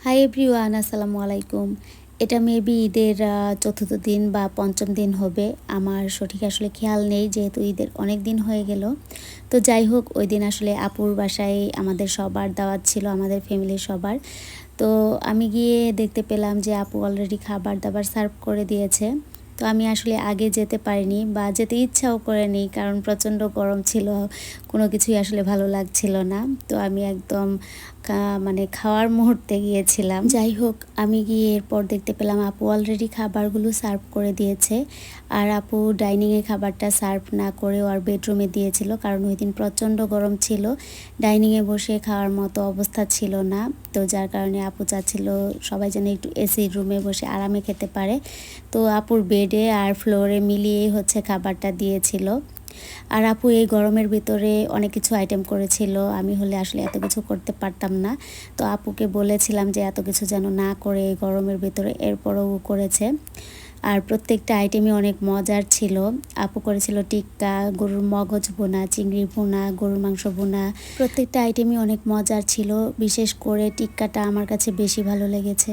Hi everyone, আসসালামু আলাইকুম। এটা মেবি ঈদের চতুর্থ দিন বা পঞ্চম দিন হবে। আমার সঠিক আসলে খেয়াল নেই, যেহেতু ঈদের অনেক দিন হয়ে গেল। তো যাই হোক, ওই দিন আসলে আপুর বাসায় আমাদের সবার দাওয়াত ছিল, আমাদের ফ্যামিলির সবার। তো আমি গিয়ে দেখতে পেলাম যে আপু অলরেডি খাবার দাবার সার্ভ করে দিয়েছে। তো আমি আসলে আগে যেতে পারিনি বা যেতে ইচ্ছাও করেনি, কারণ প্রচণ্ড গরম ছিল, কোনো কিছুই আসলে ভালো লাগছিল না। তো আমি একদম মানে খাওয়ার মুহূর্তে গিয়েছিলাম। যাই হোক, আমি গিয়ে এরপর দেখতে পেলাম আপু অলরেডি খাবারগুলো সার্ভ করে দিয়েছে। আর আপু ডাইনিংয়ে খাবারটা সার্ভ না করেও আর বেডরুমে দিয়েছিল, কারণ ওই দিন প্রচণ্ড গরম ছিল, ডাইনিংয়ে বসে খাওয়ার মতো অবস্থা ছিল না। তো যার কারণে আপু চাচ্ছিল সবাই যেন একটু এসি রুমে বসে আরামে খেতে পারে। তো আপুর বেডে আর ফ্লোরে মিলিয়েই হচ্ছে খাবারটা দিয়েছিল। আর আপু এই গরমের ভিতরে অনেক কিছু আইটেম করেছিল, আমি হলে আসলে এত কিছু করতে পারতাম না। তো আপুকে বলেছিলাম যে এত কিছু যেন না করে এই গরমের ভিতরে, এরপরও ও করেছে। আর প্রত্যেকটা আইটেমই অনেক মজার ছিল। আপু করেছিল টিক্কা, গরুর মগজ ভুনা, চিংড়ি ভুনা, গরুর মাংস ভুনা। প্রত্যেকটা আইটেমই অনেক মজার ছিল, বিশেষ করে টিক্কাটা আমার কাছে বেশি ভালো লেগেছে।